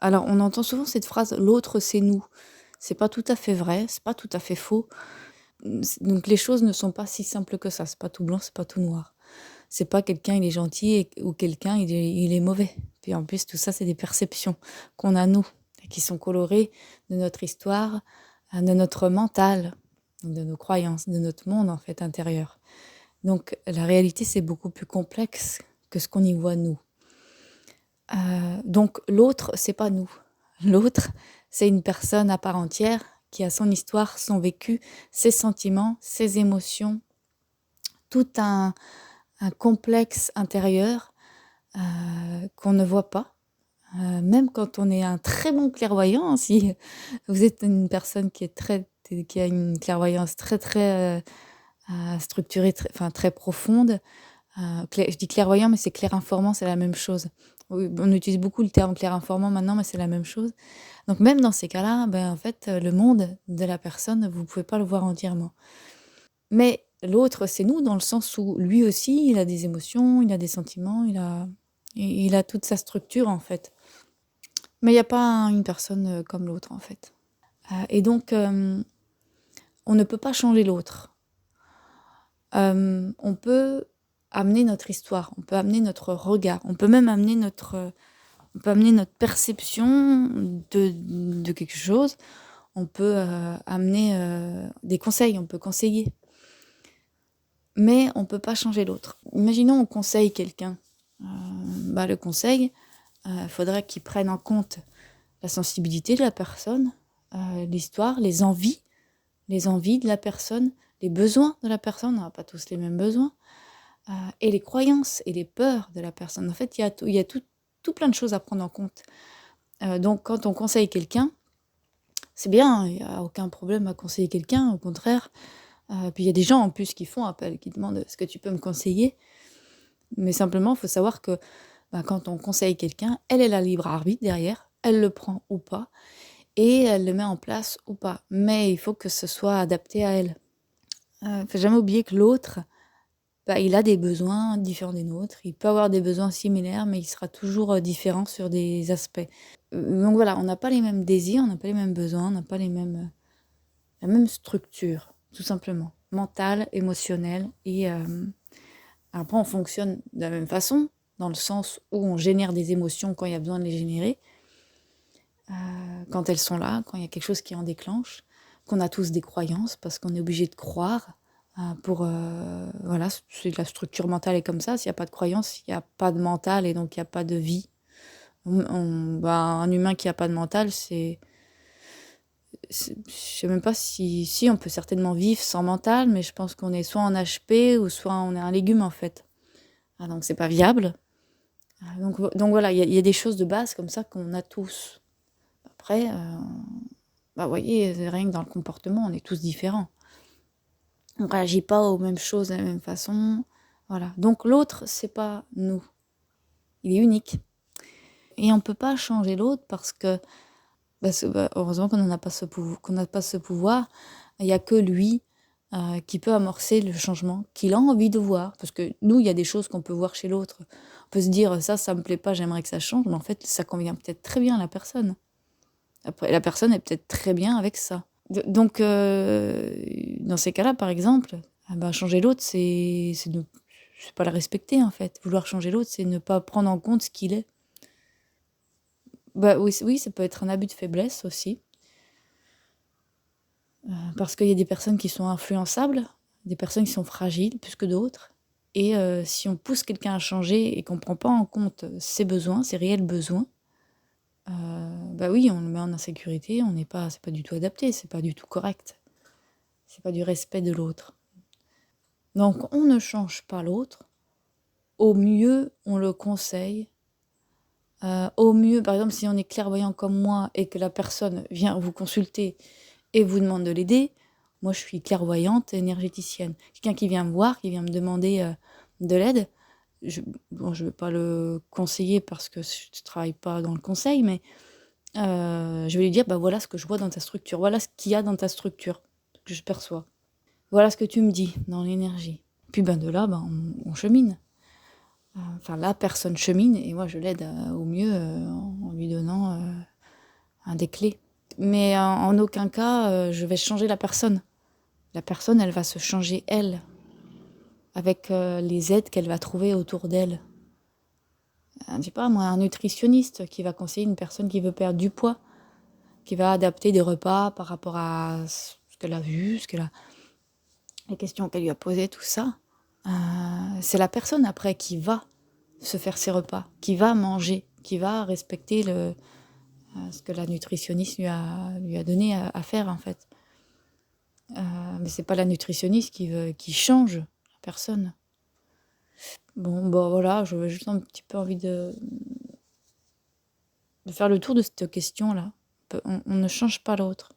Alors on entend souvent cette phrase: «L'autre, c'est nous». C'est pas tout à fait vrai, c'est pas tout à fait faux. Donc les choses ne sont pas si simples que ça. C'est pas tout blanc, c'est pas tout noir. C'est pas quelqu'un il est gentil ou quelqu'un il est mauvais. Puis en plus tout ça c'est des perceptions qu'on a nous et qui sont colorées de notre histoire, de notre mental, de nos croyances, de notre monde en fait intérieur. Donc la réalité c'est beaucoup plus complexe que ce qu'on y voit nous. Donc l'autre c'est pas nous. L'autre c'est une personne à part entière qui a son histoire, son vécu, ses sentiments, ses émotions, tout un complexe intérieur qu'on ne voit pas. Même quand on est un très bon clairvoyant, hein, si vous êtes une personne qui a une clairvoyance très très structurée, enfin très profonde. Je dis clairvoyant, mais c'est clair-informant, c'est la même chose. Oui, on utilise beaucoup le terme clair-informant maintenant, mais c'est la même chose. Donc même dans ces cas-là, ben, en fait, le monde de la personne, vous pouvez pas le voir entièrement. Mais l'autre, c'est nous, dans le sens où lui aussi, il a des émotions, il a des sentiments, il a toute sa structure, en fait. Mais il y a pas une personne comme l'autre, en fait. Et donc, on ne peut pas changer l'autre. On peut amener notre histoire, on peut amener notre regard, on peut même amener notre perception de quelque chose. On peut amener des conseils, on peut conseiller. Mais on ne peut pas changer l'autre. Imaginons on conseille quelqu'un. Le conseil, faudrait qu'il prenne en compte la sensibilité de la personne, l'histoire, les envies de la personne, les besoins de la personne, on n'a pas tous les mêmes besoins, et les croyances et les peurs de la personne. En fait, il y a tout plein de choses à prendre en compte. Donc quand on conseille quelqu'un, c'est bien, il n'y a aucun problème à conseiller quelqu'un, au contraire. Puis il y a des gens en plus qui font appel, qui demandent: «Est-ce que tu peux me conseiller?» Mais simplement, il faut savoir que quand on conseille quelqu'un, elle a libre arbitre derrière, elle le prend ou pas, et elle le met en place ou pas. Mais il faut que ce soit adapté à elle. Faut jamais oublier que l'autre, il a des besoins différents des nôtres. Il peut avoir des besoins similaires, mais il sera toujours différent sur des aspects. Donc voilà, on n'a pas les mêmes désirs, on n'a pas les mêmes besoins, on n'a pas la même structure, tout simplement. Mentale, émotionnelle. Et après, on fonctionne de la même façon, dans le sens où on génère des émotions quand il y a besoin de les générer, quand elles sont là, quand il y a quelque chose qui en déclenche, qu'on a tous des croyances, parce qu'on est obligé de croire voilà, c'est la structure mentale est comme ça. S'il n'y a pas de croyance, il n'y a pas de mental et donc il n'y a pas de vie. Un humain qui n'a pas de mental, je sais même pas si on peut certainement vivre sans mental, mais je pense qu'on est soit en HP ou soit on est un légume en fait. Donc c'est pas viable. Donc voilà, il y a des choses de base comme ça qu'on a tous. Après, vous voyez, rien que dans le comportement, on est tous différents. On réagit pas aux mêmes choses de la même façon. Voilà. Donc l'autre, c'est pas nous. Il est unique. Et on peut pas changer l'autre parce que, heureusement qu'on n'a pas ce pouvoir. Il y a que lui qui peut amorcer le changement qu'il a envie de voir. Parce que nous, il y a des choses qu'on peut voir chez l'autre. On peut se dire, ça me plaît pas, j'aimerais que ça change. Mais en fait, ça convient peut-être très bien à la personne. Après, la personne est peut-être très bien avec ça. Donc, dans ces cas-là, par exemple, changer l'autre, c'est pas le respecter, en fait. Vouloir changer l'autre, c'est ne pas prendre en compte ce qu'il est. Oui, oui, ça peut être un abus de faiblesse aussi. Parce qu'il y a des personnes qui sont influençables, des personnes qui sont fragiles plus que d'autres. Et si on pousse quelqu'un à changer et qu'on ne prend pas en compte ses besoins, ses réels besoins, oui, on le met en insécurité, c'est pas du tout adapté, c'est pas du tout correct. C'est pas du respect de l'autre. Donc on ne change pas l'autre. Au mieux, on le conseille. Au mieux, par exemple, si on est clairvoyant comme moi et que la personne vient vous consulter et vous demande de l'aider, moi je suis clairvoyante énergéticienne. Quelqu'un qui vient me voir, qui vient me demander de l'aide, je ne vais pas le conseiller parce que je ne travaille pas dans le conseil, mais je vais lui dire, voilà ce que je vois dans ta structure, voilà ce qu'il y a dans ta structure, que je perçois. Voilà ce que tu me dis dans l'énergie. Puis de là, on chemine. Enfin, la personne chemine et moi je l'aide au mieux en lui donnant des clés. Mais en aucun cas, je vais changer la personne. La personne, elle va se changer, elle, avec les aides qu'elle va trouver autour d'elle. Je sais pas, moi, un nutritionniste qui va conseiller une personne qui veut perdre du poids, qui va adapter des repas par rapport à ce qu'elle a vu, les questions qu'elle lui a posées, tout ça. C'est la personne après qui va se faire ses repas, qui va manger, qui va respecter ce que la nutritionniste lui a donné à faire en fait. Mais c'est pas la nutritionniste qui change la personne. Bon, voilà, j'avais juste un petit peu envie de faire le tour de cette question-là. On ne change pas l'autre.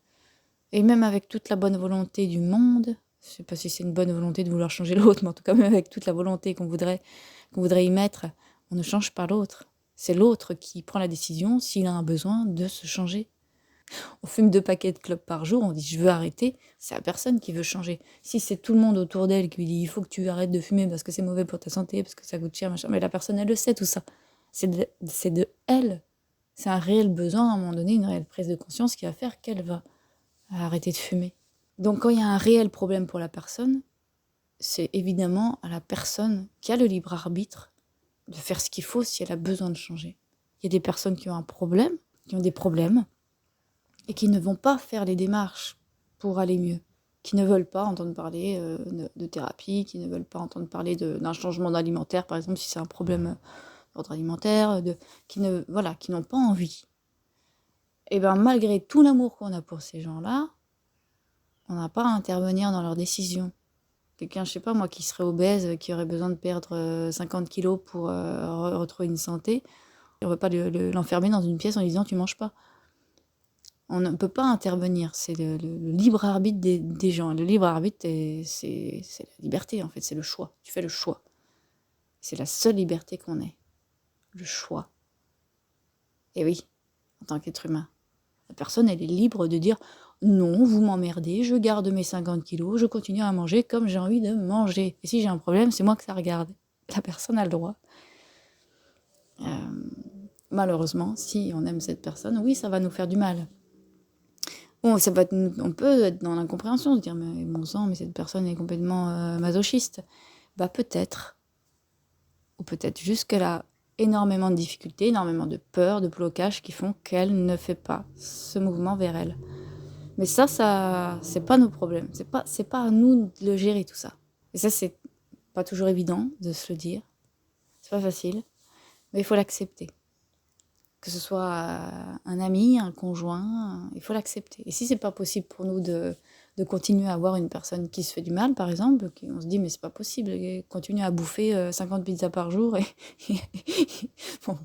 Et même avec toute la bonne volonté du monde, je sais pas si c'est une bonne volonté de vouloir changer l'autre, mais en tout cas même avec toute la volonté qu'on voudrait y mettre, on ne change pas l'autre. C'est l'autre qui prend la décision s'il a un besoin de se changer. On fume 2 paquets de clopes par jour, on dit je veux arrêter, c'est la personne qui veut changer. Si c'est tout le monde autour d'elle qui lui dit il faut que tu arrêtes de fumer parce que c'est mauvais pour ta santé, parce que ça coûte cher, machin, mais la personne elle le sait tout ça. C'est de elle. C'est un réel besoin à un moment donné, une réelle prise de conscience qui va faire qu'elle va arrêter de fumer. Donc quand il y a un réel problème pour la personne, c'est évidemment à la personne qui a le libre arbitre de faire ce qu'il faut si elle a besoin de changer. Il y a des personnes qui ont un problème, qui ont des problèmes, et qui ne vont pas faire les démarches pour aller mieux, qui ne veulent pas entendre parler de thérapie, qui ne veulent pas entendre parler d'un changement alimentaire, par exemple, si c'est un problème d'ordre alimentaire, qui n'ont pas envie. Et bien malgré tout l'amour qu'on a pour ces gens-là, on n'a pas à intervenir dans leurs décisions. Quelqu'un, je sais pas moi, qui serait obèse, qui aurait besoin de perdre 50 kilos pour retrouver une santé, on ne va pas l'enfermer dans une pièce en lui disant tu manges pas. On ne peut pas intervenir, c'est le libre arbitre des gens. Le libre arbitre, c'est la liberté en fait, c'est le choix. Tu fais le choix. C'est la seule liberté qu'on ait, le choix. Et oui, en tant qu'être humain. La personne, elle est libre de dire non, vous m'emmerdez, je garde mes 50 kilos, je continue à manger comme j'ai envie de manger. Et si j'ai un problème, c'est moi que ça regarde. La personne a le droit. Malheureusement, si on aime cette personne, oui, ça va nous faire du mal. Bon, on peut être dans l'incompréhension, se dire mais bon sang, mais cette personne est complètement masochiste. Bah peut-être. Ou peut-être juste qu'elle a énormément de difficultés, énormément de peur, de blocages qui font qu'elle ne fait pas ce mouvement vers elle. Mais ça c'est pas nos problèmes. C'est pas à nous de le gérer tout ça. Et ça, c'est pas toujours évident de se le dire. C'est pas facile. Mais il faut l'accepter. Que ce soit un ami, un conjoint, il faut l'accepter. Et si c'est pas possible pour nous de continuer à avoir une personne qui se fait du mal, par exemple, on se dit mais c'est pas possible, continuer à bouffer 50 pizzas par jour, bon,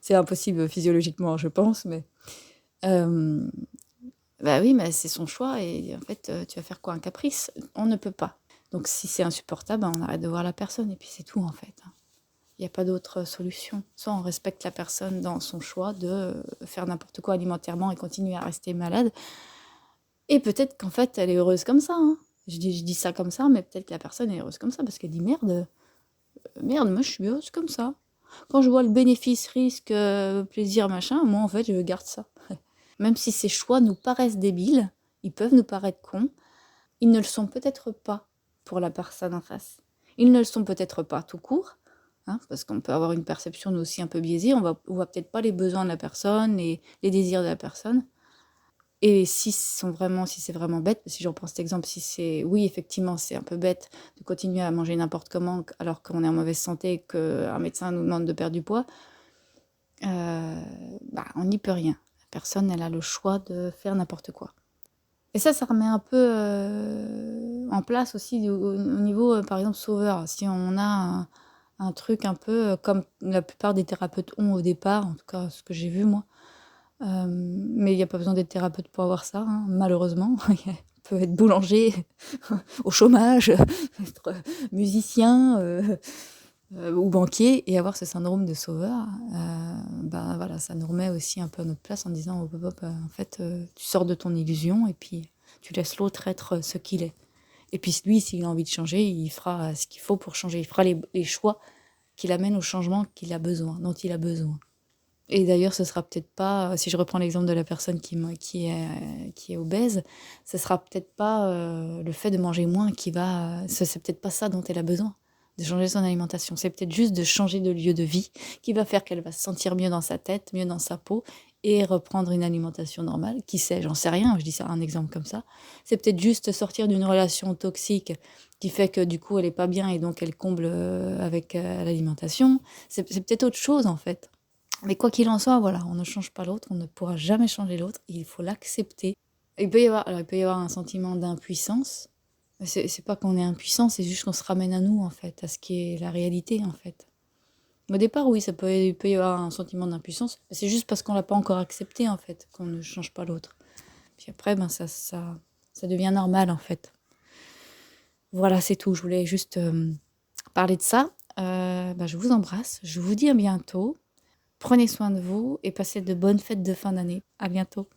c'est impossible physiologiquement, je pense, mais bah oui, mais c'est son choix et en fait, tu vas faire quoi, un caprice? On ne peut pas. Donc si c'est insupportable, on arrête de voir la personne et puis c'est tout en fait. Il n'y a pas d'autre solution. Soit on respecte la personne dans son choix de faire n'importe quoi alimentairement et continuer à rester malade. Et peut-être qu'en fait, elle est heureuse comme ça. Hein. Je dis ça comme ça, mais peut-être que la personne est heureuse comme ça parce qu'elle dit merde, moi je suis heureuse comme ça. Quand je vois le bénéfice, risque, plaisir, machin, moi en fait je garde ça. Même si ces choix nous paraissent débiles, ils peuvent nous paraître cons, ils ne le sont peut-être pas pour la personne en face. Ils ne le sont peut-être pas tout court. Hein, parce qu'on peut avoir une perception nous aussi un peu biaisée, on voit peut-être pas les besoins de la personne, les désirs de la personne. Et si c'est vraiment bête, si j'en prends cet exemple, oui, effectivement, c'est un peu bête de continuer à manger n'importe comment alors qu'on est en mauvaise santé et qu'un médecin nous demande de perdre du poids, on n'y peut rien. La personne, elle a le choix de faire n'importe quoi. Et ça remet un peu en place aussi au niveau, par exemple, sauveur. Si on a un truc un peu comme la plupart des thérapeutes ont au départ, en tout cas ce que j'ai vu moi. Mais il n'y a pas besoin d'être thérapeute pour avoir ça, hein, malheureusement. On peut être boulanger, au chômage, être musicien ou banquier et avoir ce syndrome de sauveur. Voilà, ça nous remet aussi un peu à notre place en disant en fait, tu sors de ton illusion et puis tu laisses l'autre être ce qu'il est. Et puis lui, s'il a envie de changer, il fera ce qu'il faut pour changer. Il fera les choix qui l'amènent au changement dont il a besoin. Et d'ailleurs, ce sera peut-être pas, si je reprends l'exemple de la personne qui est obèse, ce sera peut-être pas le fait de manger moins qui va. C'est peut-être pas ça dont elle a besoin, de changer son alimentation. C'est peut-être juste de changer de lieu de vie qui va faire qu'elle va se sentir mieux dans sa tête, mieux dans sa peau et reprendre une alimentation normale. Qui sait, j'en sais rien, je dis ça un exemple comme ça. C'est peut-être juste sortir d'une relation toxique qui fait que du coup elle est pas bien et donc elle comble avec l'alimentation. C'est peut-être autre chose en fait. Mais quoi qu'il en soit, voilà, on ne change pas l'autre, on ne pourra jamais changer l'autre, il faut l'accepter. Il peut y avoir un sentiment d'impuissance. C'est pas qu'on est impuissant, c'est juste qu'on se ramène à nous, en fait, à ce qui est la réalité, en fait. Au départ, oui, il peut y avoir un sentiment d'impuissance, mais c'est juste parce qu'on l'a pas encore accepté, en fait, qu'on ne change pas l'autre. Puis après, ben, ça devient normal, en fait. Voilà, c'est tout. Je voulais juste parler de ça. Ben, je vous embrasse. Je vous dis à bientôt. Prenez soin de vous et passez de bonnes fêtes de fin d'année. À bientôt.